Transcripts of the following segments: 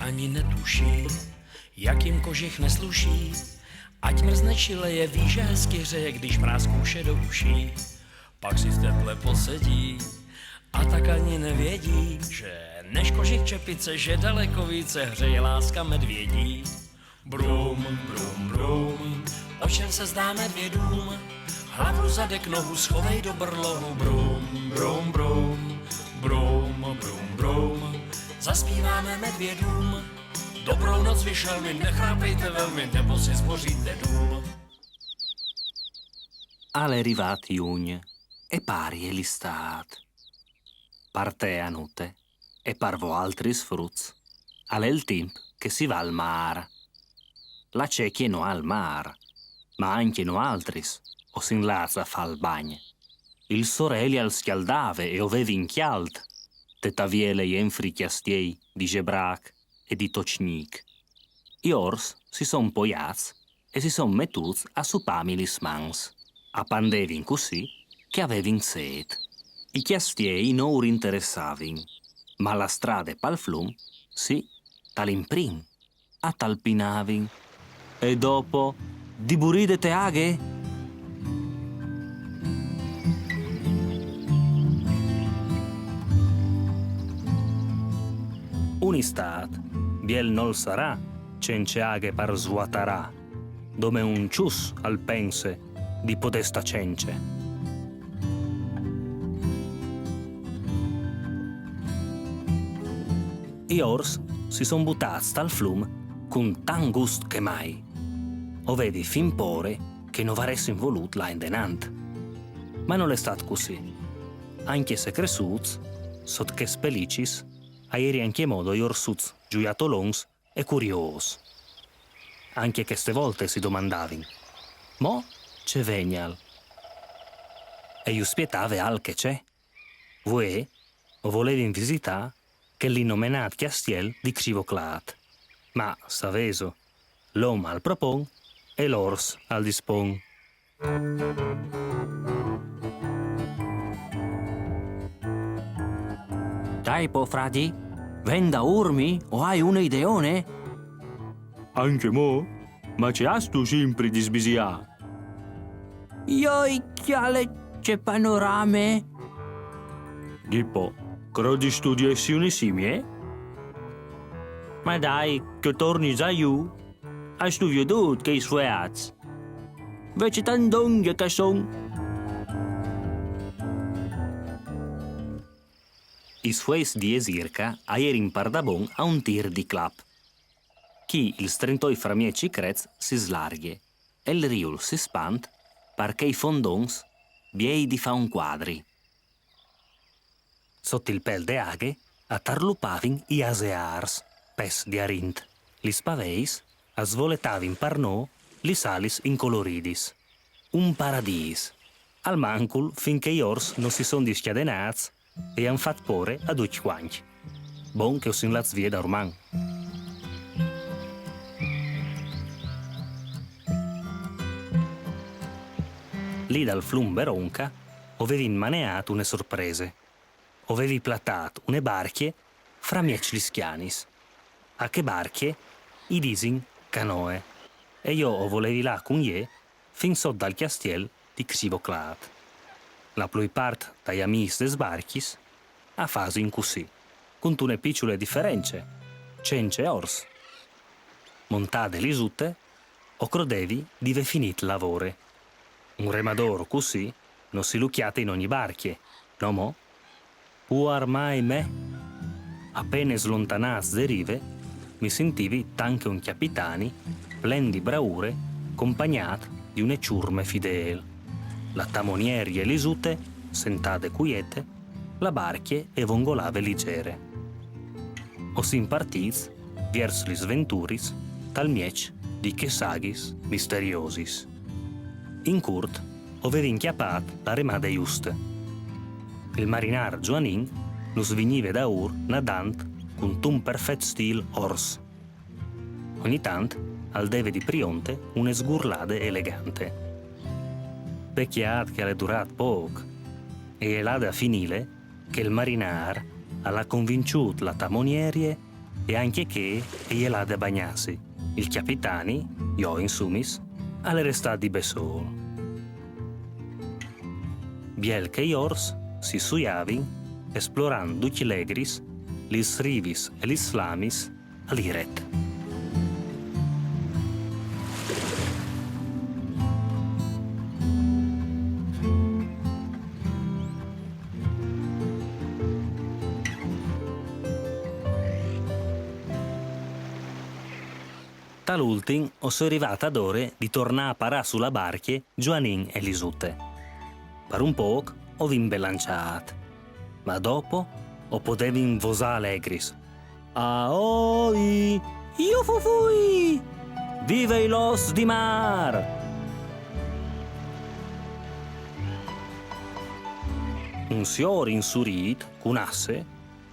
ani netuší, jak jim kožich nesluší. Ať mrzne čileje, ví, že hezky hřeje, když mráz kouše do uší. Pak si v teple posedí a tak ani nevědí, že než kožich čepice, že daleko více hřeje láska medvědí. Brum, brum, brum, o čem se zdá medvědům? Hlavu zadek, nohu schovej do brlohu. Brum, brum, brum, brum, brum, brum, zaspíváme medvědům. Dobrou noc vyšelmi, nechrápejte velmi, nebo si zboříte dům. Ale è arrivato giugno e pari è l'estat. Parte a notte e parvo altri sfruz. Al è il tempo che si va al mar. La cecchia no al mar, ma anche no altris, o si inlazza fa al bagno. Il sorelli al schialdave e ovevi inchialt, te taviele e enfri chiastiei di gebrac e di tocnic. I ors si son poiats e si son mettuts a supami lis mans. A pandevin così che avevin sed. I chiastiei non ur interessavin, ma la strada pal flum, sì, tal'imprin, a talpinavin. E dopo, di buride te aghe? Un'istat, biel nol sarà, cence aghe par svuatarà, dome un cius al pense di podesta cence. I ors si son buttati dal flum con tan gust che mai. O vedi fin pore che non varessin volut là in denant. Ma non è stato così. Anche se cressuts, sot che spelicis, aieri anche modo i orsuts giuiatolons e curios. Anche che ste volte si domandavin, mo c'è venial? E io spietave al che c'è. Voi o volevin visità che l'innomenat castiel di Crivoclat. Ma saveso, l'om al propon e l'ors al dispon. Dai, po frati, venda urmi o hai una ideone? Anche mo? Ma ci has tu sempre di sbisia? Io chiale c'è panorame. Gippo, credi studiessi unisimie? Ma dai, che torni già io? Hai tu vedut che i suoi az? Vece tan donghe che son. I suoi di esirca aieri in pardabon a un tir di clap. Chi il strentoi fra mieci crez si slarghe e il riul si spant perché i fondons biei di fa un quadri. Sotto il pel de aghe attarlupavin i asears, pes di arint. Li spaveis a svoletavin parnò li salis incoloridis. Un paradis. Al mancul finché i ors non si son dischiadenats e han fat pore ad uch quanch. Bon che us in laz vie da orman. Lì dal flum Beronca ovevin maneato une sorprese. Ovevi platat une barchie fra mieci lischianis. A che barchie? I disin canoe. E io o volevi là con ie fin sot dal castiel di Crivoclat. La pluipart dai amis des barchis a fasi in così, con une picciole differenze, cence ors. Montate lisute, o credevi di ve finit lavore. Un remador così non si lucchiate in ogni barchie, no mo? Può armai me? Appena slontanaz de rive, mi sentivi tanche un capitani, plen di braure, compagnat di une ciurme fidel. La tamonierie lisute, sentate quiete, la barchie e vongolave leggere. O sin partiz, viers lis venturis, tal miec di che sagis misteriosis. In curt, oveva inchiapat la remade juste. Il marinar Giovanin nus venive da ur nadant con un perfet stil ors. Ogni tant al deve di prionte une sgurlade elegante. Pecchiat che le durat poc, e l'ada finile che il marinar alla convinciut la tamonierie e anche che gliela da bagnarsi. Il capitani, io in sumis, alle restà di besol. Biel che iors si suiavin, esplorando tutti legris, lis rivis e lis flamis all'iret. Tal'ultim ho sono arrivata ad ore di tornare a parare sulla barche Giovanin e Lisute. Per un po' ho vin belanciat, ma dopo ho potevin vosà allegris. Aoi! Io fui! Vive los di mar! Un signor insurit, con asse,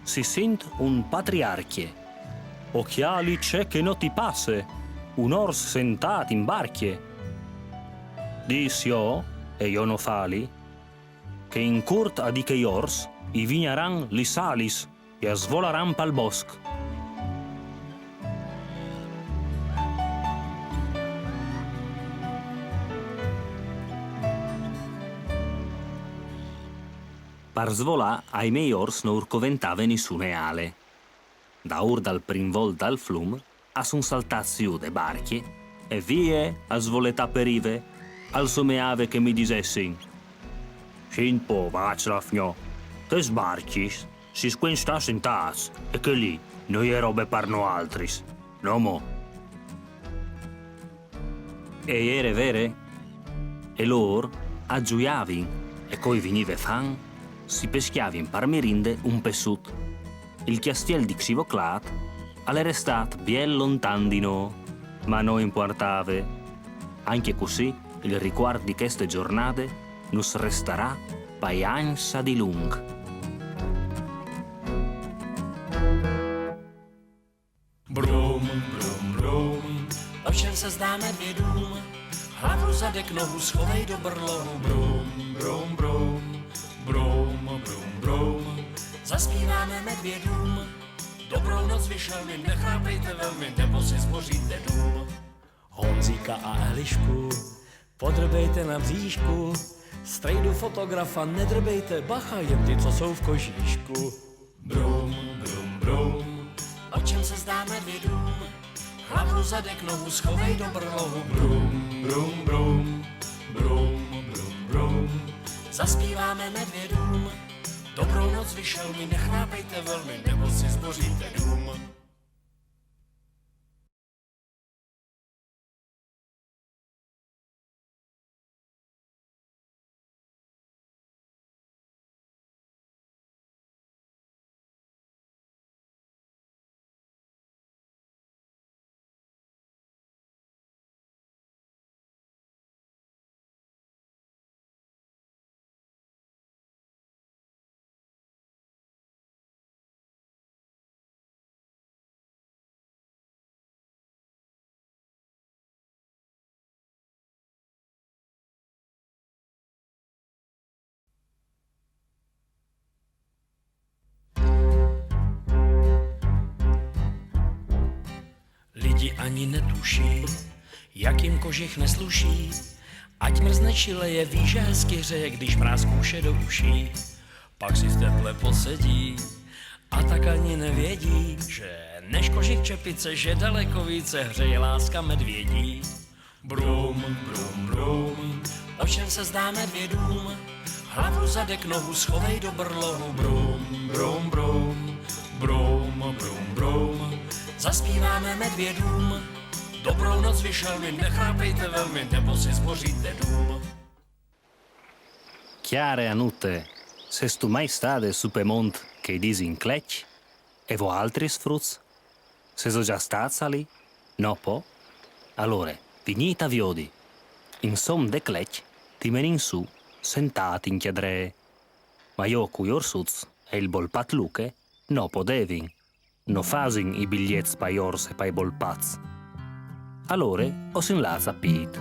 si sent un patriarchie. Occhiali c'è che non ti passe, un ors sentat in barchie. Dis io, e io no fali, che in curt a di che ors i vignaran li salis e svolaran pal bosc. Par svolà ai miei ors no urcoventave nessune ale. Da ur dal prim volta al flum, a sun saltaziu de barchi e vie a svoletà per rive, al someave che mi disessin. Sin po, Vaclav, no, te sbarchis, si squensta sentats, e che lì noi è robe par no altris, no mo. E ere vere? E lor aggiuiavin, e coi vinive fan, si peschiavin par mirinde un pessut. Il chiastiel di Xivoclat alle restat bien lontan di no, ma no importave. Anche così il ricord di queste giornate nus resterà pai ansa di lung. Brum, brum, brum, o čem se zdá medvědům, hlavu zadek nohu schovej do brlohu. Brum, brum, brum, brum, brum, brum, zaspíváme medvědům. Dobrou noc vyšel mi, nechrápejte velmi, nebo si zboříte dům. Honzíka a Elišku, podrbejte na bříšku, strejdu fotografa nedrbejte, bacha, jen ty, co jsou v kožíšku. Brum, brum, brum, o čem se zdá medvědům, hlavu zadek nohu schovej do brlohu. Brum, brum, brum, brum, brum, brum, zaspíváme medvědům. Dobrou noc vyšel mi, nechrápejte velmi, nebo si zboříte dům. Lidi ani netuší, jak jim kožich nesluší, ať mrzne čileje, ví, že hezky hřeje, když mráz kůše do uší. Pak si v teple posedí a tak ani nevědí, že než kožich čepice, že daleko více hřeje láska medvědí. Brum, brum, brum, o čem se zdá medvědům, hlavu zadek nohu schovej do brlohu. Brum, brum, brum, brum, brum, brum, zaspíváme medvědům. Dobrou noc vyšel mi, nechrápejte velmi, nebo si zboříte dům. Chiare anute, ses tu mai stade su Pemont che dis in clec? E vo altris fruts? Seso già stazzali? No po? Allora, vignita viodi. In som de clec, ti menin su, sentat in chiadre. Ma io cui orsuz e il bolpat luche, no podevin. No fasin i bigliets pai ors e pai bolpaz. Allora, o sin laza pit.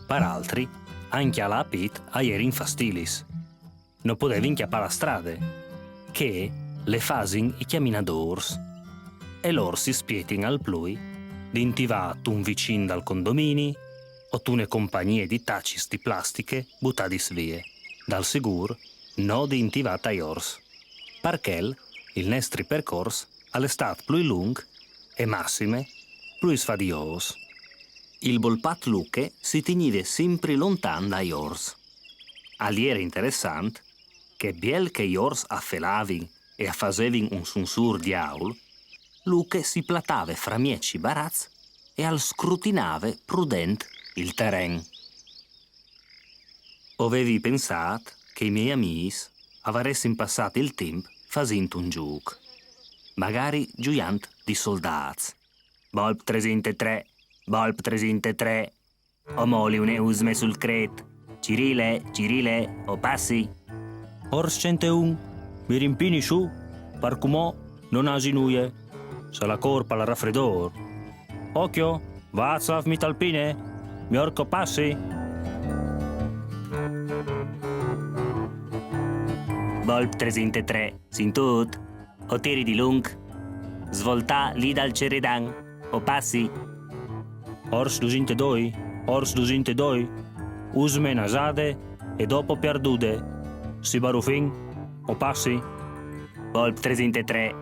Per altri, anche alla pit a ieri in fastilis. non potevi inchiappare la strada, che le fasin i chiaminadors. E loro si spietin al plui di intivat un vicin dal condomini o tune compagnie di tacis di plastiche buttadis vie. Dal sigur, no di intivat ai ors. Perché il nostro percorso all'estate più lungo e massime più sfadios. Il bolpat Luche si teniva sempre lontano dai ors. All'era interessante che biel che gli ors affelavin e affasevin un sunsur di aul, Luche si platave fra mieci barazz e al scrutinave prudent il terreno. Avevi pensato che i miei amici avressero passato il tempo facendo un gioco, magari giuiant di soldati. Bolp 303, Bolp 303, o moli une usme sul cret, Cirile, o passi. Ors 101, mi rimpini su, par comò non asinuie, se la corpa la raffreddor. Occhio, Václav mi talpine, mi orco passi. Bolp 303, sintut, o tiri di lung, svolta lì dal Ceredan, o passi. Ors 202, usme nasade e dopo perdude, si barufin, o passi. Bolp 303,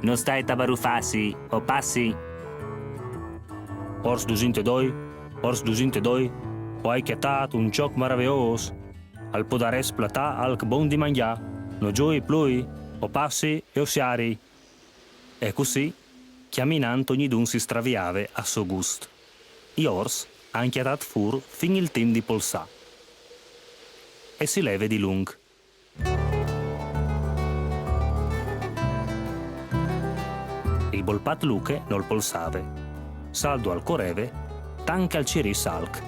non stai tabarufassi, o passi. Ors 202, o hai chiatato un cioc maraviglios, al podares platà al bon di mangià, no gioi plui, o passi e o siari. E così, chiaminando ognidun si straviave a suo gusto. I ors han chiatat fur fin il tim di polsà. E si leve di lung. Il bolpat Luche non polsave. Saldo al coreve, tanca al ciri salc.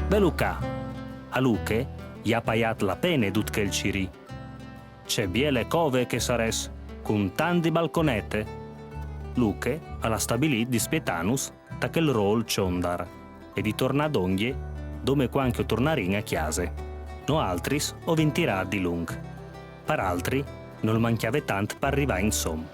Beluca, a Luche gli ha paiat la pene dut che il ciri. C'è biele cove che sares, con tanti balconette. Luche alla stabilit di spietanus da quel rol ciondar e di tornadonglie dove quanche tornarin a chiase. No altris o vintirà di lung. Per altri non manchiave tant per arrivare in som.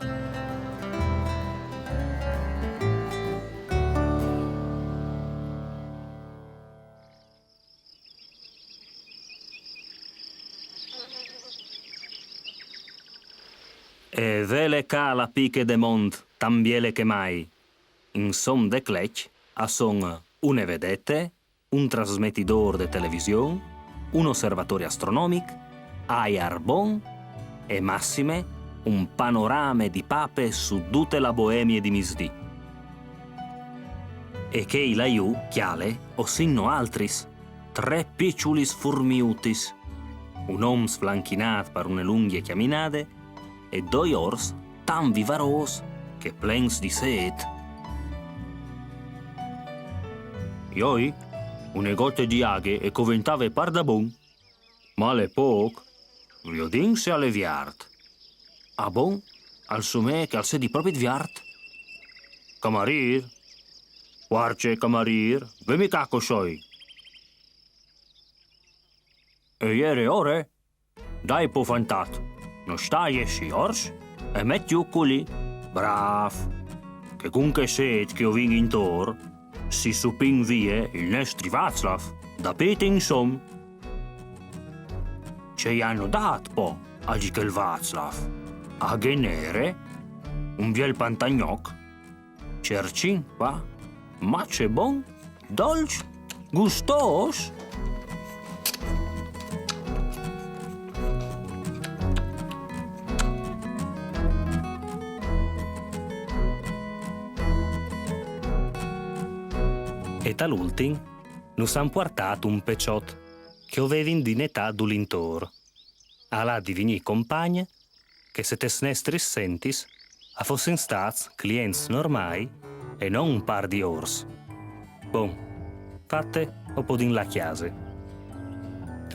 E vele ca la piche de mond, tan biele che mai. In som de clec, a son une vedette, un trasmettidor de televisione, un osservatorio astronomico, ai arbon e massime un panorama di pape su tutte la Boemie di misdì. E che i laiù, chiale, o sinno altris, 3 picciolis furmiutis, un om sflanchinat per une lunghe chiaminade e 2 ors tan vivaros che plens di set. Ioi, une gotte di aghe e coventave par da bon, ma le poc, viodin se alle viart. A bon, al sume che al se di proprio viart. Camarir, guarce camarir, vemi cacco soi. E ieri ore, dai po fantat, non stai esci ors, e metti ucculi, brav, che cunque set che o ving intor, si supin vie il nostri Václav, da pete insom. Ce hanno dat po, agi che il Václav, a genere, un biel pantagnoc, cercin, va, ma c'è bon, dolce, gustos. E tal'ultim nus han portato un pecciot che ovevin di età d'ulintor. Allà divini compagna che se tes nestris sentis a fossen stats clients normai e non un par di ors. Bon, fatte o podin la chiase.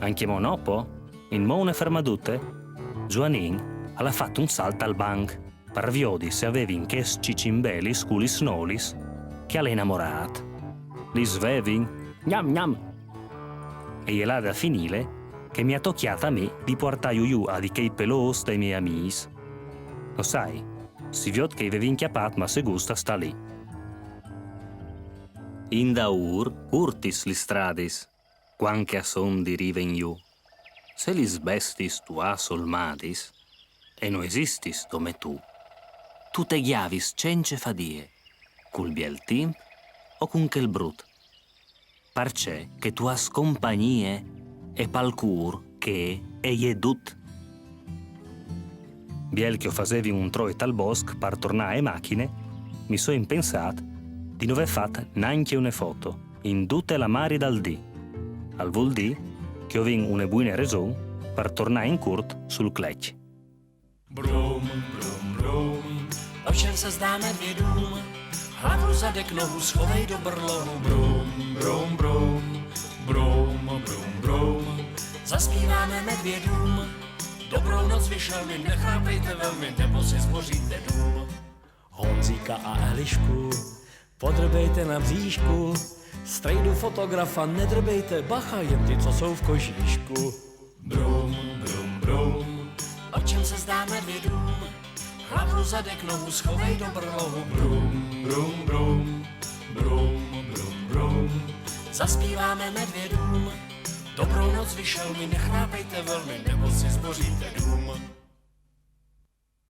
Anche monopo, in mo une fermadute, Giovanin alla fatto un salto al banc parviodi se avevin ches cicimbelis culis nolis, che alle innamorat. Li svevin, gnam gnam. E gliel'ada finile che mi ha tocchiata a me di portare iu a di chei pelos dai miei amis. Lo sai, si viot che avevi inchiappat ma se gusta sta lì. Inda urtis li stradis, quanche a son di riven iu. Se li sbestis tu a solmadis, e no esistis come tu te ghiavis cence fadie, cul biel timp o cun chel brut. Parce che tu has compagnie e palcur che ei dut. Biel che o fasevi un troit al bosc par tornare macchine, mi so impensat di non aver fat neanche une foto, in tutte la mari dal dì. Al vuol di che ho vin une buine ragion per tornare in curt sul clec. Brum, brum, brum, o čem se zdá medvědům, hlavu zadek nohu schovej do brlohu. Brum, brum, brum, brum, brum, brum, zaspíváme medvědům, dobrou noc vyšelmi, nechápejte velmi, nebo si zboříte dům. Honzíka a Elišku, podrbejte na bříšku, strejdu fotografa nedrbejte, bacha, jen ty, co jsou v kožíšku. Brum, brum, brum, o čem se zdá medvědům, hlavu zadek nohu schovej do brlohu. Brum, brum, brum, brum, brum, brum, zaspíváme medvědům, dobrou noc vyšelmi, nechápejte velmi, nebo si zboříte dům.